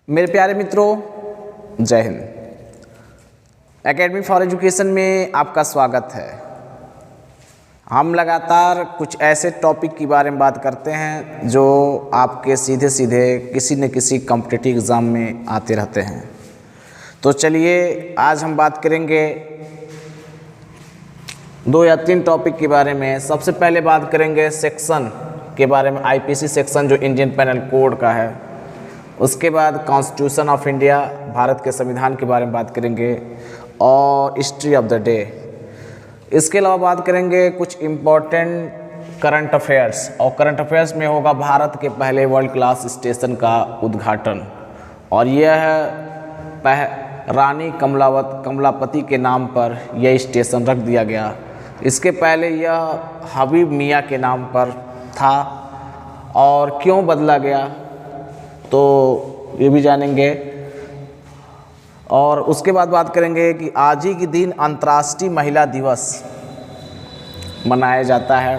मेरे प्यारे मित्रों, जय हिंद। एकेडमी फॉर एजुकेशन में आपका स्वागत है। हम लगातार कुछ ऐसे टॉपिक के बारे में बात करते हैं जो आपके सीधे सीधे किसी न किसी कॉम्पिटिटिव एग्ज़ाम में आते रहते हैं। तो चलिए आज हम बात करेंगे 2 या 3 टॉपिक के बारे में। सबसे पहले बात करेंगे सेक्शन के बारे में, आईपीसी सेक्शन जो इंडियन पेनल कोड का है। उसके बाद कॉन्स्टिट्यूशन ऑफ इंडिया, भारत के संविधान के बारे में बात करेंगे और हिस्ट्री ऑफ द डे। इसके अलावा बात करेंगे कुछ इम्पोर्टेंट करंट अफेयर्स, और करंट अफेयर्स में होगा भारत के पहले वर्ल्ड क्लास स्टेशन का उद्घाटन, और यह है रानी कमलापति के नाम पर यह स्टेशन रख दिया गया। इसके पहले यह हबीब मियाँ के नाम पर था और क्यों बदला गया तो ये भी जानेंगे। और उसके बाद बात करेंगे कि आज ही के दिन अंतर्राष्ट्रीय महिला दिवस मनाया जाता है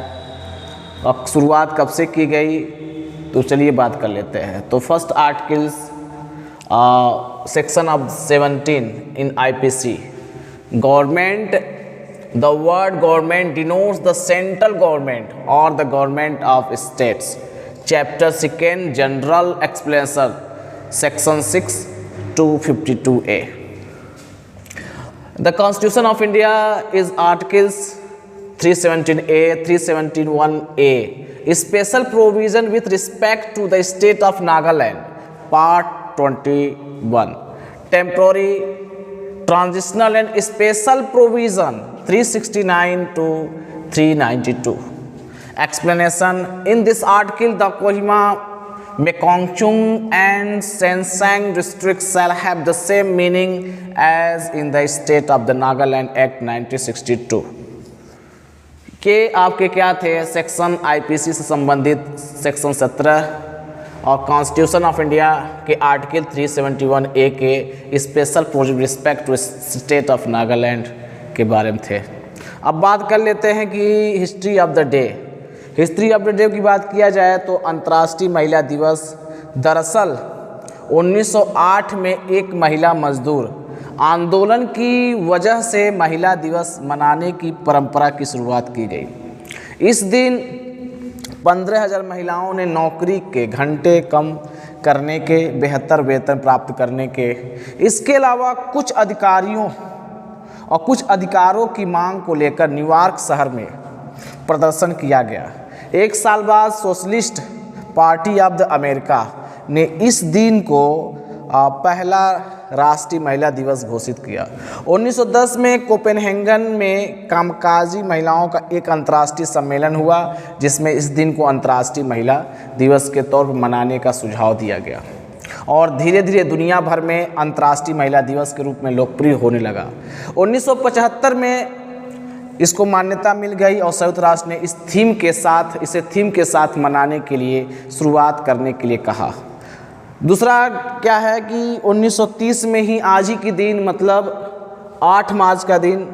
और शुरुआत कब से की गई, तो चलिए बात कर लेते हैं। तो first articles section of 17 in IPC, government, the word government denotes the central government और the government of states. Chapter 2 General Explanation, Section 6 to 52A. The Constitution of India is Articles 317A, 371A. Special provision with respect to the state of Nagaland, Part 21. Temporary, transitional and special provision 369 to 392. Explanation: in this article, the Kohima, Mekongchung and Sensang districts shall have the same meaning as in the State of the Nagaland Act 1962. के आपके क्या थे section IPC से संबंधित section 17 और constitution of India के article 371A के special respect to state of Nagaland के बारे में थे। अब बात कर लेते हैं कि history of the day. History of the day की बात किया जाए तो अंतर्राष्ट्रीय महिला दिवस दरअसल 1908 में एक महिला मजदूर आंदोलन की वजह से महिला दिवस मनाने की परंपरा की शुरुआत की गई। इस दिन 15,000 महिलाओं ने नौकरी के घंटे कम करने के, बेहतर वेतन प्राप्त करने के, इसके अलावा कुछ अधिकारियों और कुछ अधिकारों की मांग को लेकर न्यूयॉर्क शहर में प्रदर्शन किया गया। 1 साल बाद socialist party of the America ने इस दिन को पहला राष्ट्रीय महिला दिवस घोषित किया। 1910 में कोपेनहेगन में कामकाजी महिलाओं का एक अंतर्राष्ट्रीय सम्मेलन हुआ जिसमें इस दिन को अंतर्राष्ट्रीय महिला दिवस के तौर पर मनाने का सुझाव दिया गया और धीरे धीरे दुनिया भर में अंतर्राष्ट्रीय महिला दिवस के रूप में लोकप्रिय होने लगा। 1975 में इसको मान्यता मिल गई और संयुक्त राष्ट्र ने इसे थीम के साथ मनाने के लिए शुरुआत करने के लिए कहा। दूसरा क्या है कि 1930 में ही आज ही के दिन मतलब 8 मार्च का दिन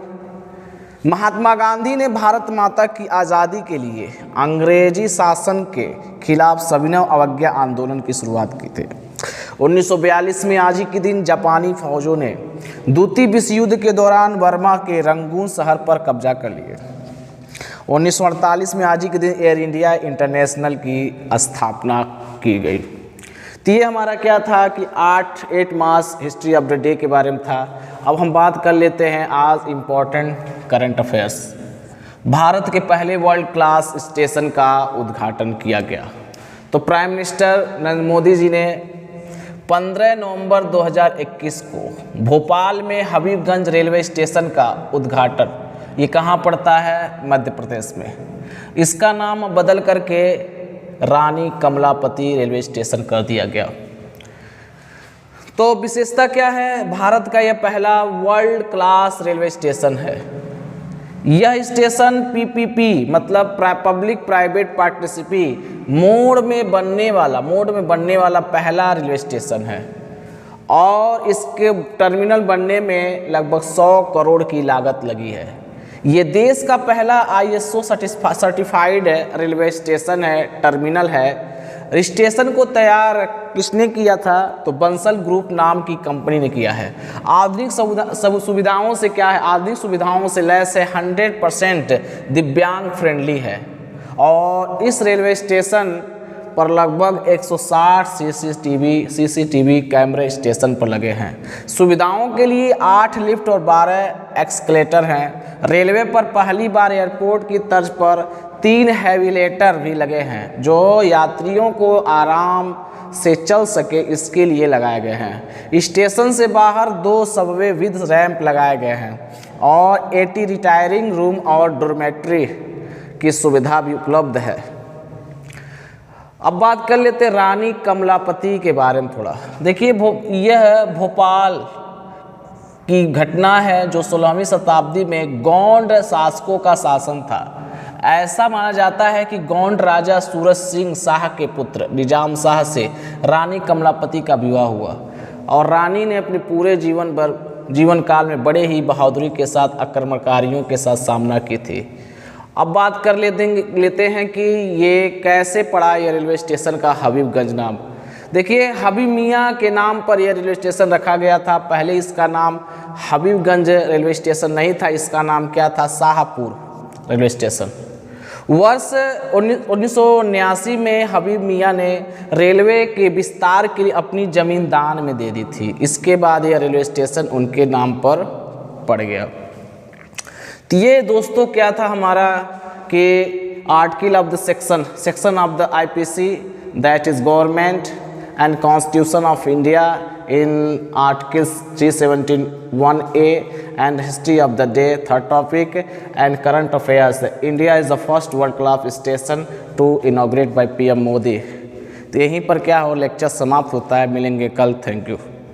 महात्मा गांधी ने भारत माता की आज़ादी के लिए अंग्रेजी शासन के खिलाफ सविनय अवज्ञा आंदोलन की शुरुआत की थी। 1942 में आज ही के दिन जापानी फौजों ने द्वितीय विश्व युद्ध के दौरान बर्मा के रंगून शहर पर कब्जा कर लिए। 1948 में आज ही के दिन एयर इंडिया इंटरनेशनल की स्थापना की गई। तो ये हमारा क्या था कि 8 मार्च हिस्ट्री ऑफ द डे के बारे में था। अब हम बात कर लेते हैं आज इम्पोर्टेंट करंट अफेयर्स। भारत के पहले वर्ल्ड क्लास स्टेशन का उद्घाटन किया गया। तो प्राइम मिनिस्टर नरेंद्र मोदी जी ने 15 नवंबर 2021 को भोपाल में हबीबगंज रेलवे स्टेशन का उद्घाटन, ये कहाँ पड़ता है, मध्य प्रदेश में, इसका नाम बदल करके रानी कमलापति रेलवे स्टेशन कर दिया गया। तो विशेषता क्या है, भारत का यह पहला वर्ल्ड क्लास रेलवे स्टेशन है। यह स्टेशन पीपीपी मतलब पब्लिक प्राइवेट पार्टनरशिप मोड में बनने वाला पहला रेलवे स्टेशन है और इसके टर्मिनल बनने में लगभग 100 करोड़ की लागत लगी है। ये देश का पहला ISO सर्टिफाइड रेलवे स्टेशन है, टर्मिनल है स्टेशन को तैयार किसने किया था? तो बंसल ग्रुप नाम की कंपनी ने किया है। आधुनिक सुविधाओं से क्या है? आधुनिक सुविधाओं से लैस है, 100% दिव्यांग फ्रेंडली है। और इस रेलवे स्टेशन पर लगभग 160 सीसीटीवी कैमरे स्टेशन पर लगे हैं। सुविधाओं के लिए 8 लिफ्ट और 12 एक्सकलेटर हैं। रेलवे पर पहली बार एयरपोर्ट की तर्ज पर 3 हेविलेटर भी लगे हैं जो यात्रियों को आराम से चल सके इसके लिए लगाए गए हैं। स्टेशन से बाहर 2 सबवे विद रैंप लगाए गए हैं और 80 रिटायरिंग रूम और डॉर्मेट्री की सुविधा भी उपलब्ध है। अब बात कर लेते हैं रानी कमलापति के बारे में थोड़ा। देखिए यह भोपाल की घटना है जो 16वीं शताब्दी में गौंड शासकों का शासन था। ऐसा माना जाता है कि गौंड राजा सूरज सिंह शाह के पुत्र निजाम शाह से रानी कमलापति का विवाह हुआ और रानी ने अपने पूरे जीवन काल में बड़े ही बहादुरी के साथ आक्रमणकारियों के साथ सामना की थी। अब बात कर लेते हैं कि ये कैसे पड़ा ये रेलवे स्टेशन का हबीबगंज नाम। देखिए हबीब मियाँ के नाम पर यह रेलवे स्टेशन रखा गया था। पहले इसका नाम हबीबगंज रेलवे स्टेशन नहीं था, इसका नाम क्या था? Shahpur railway station. वर्ष 1979 में हबीब मियाँ ने रेलवे के विस्तार के लिए अपनी ज़मीन दान में दे दी थी। इसके बाद यह रेलवे स्टेशन उनके नाम पर पड़ गया। तो ये दोस्तों क्या था हमारा कि article of the section of the IPC that is government and constitution of India in articles 317(1)(a and history of the day. Third topic and current affairs. India is the first world class station to inaugurate by PM Modi. तो यहीं पर क्या हो lecture समाप्त होता है। मिलेंगे कल। Thank you.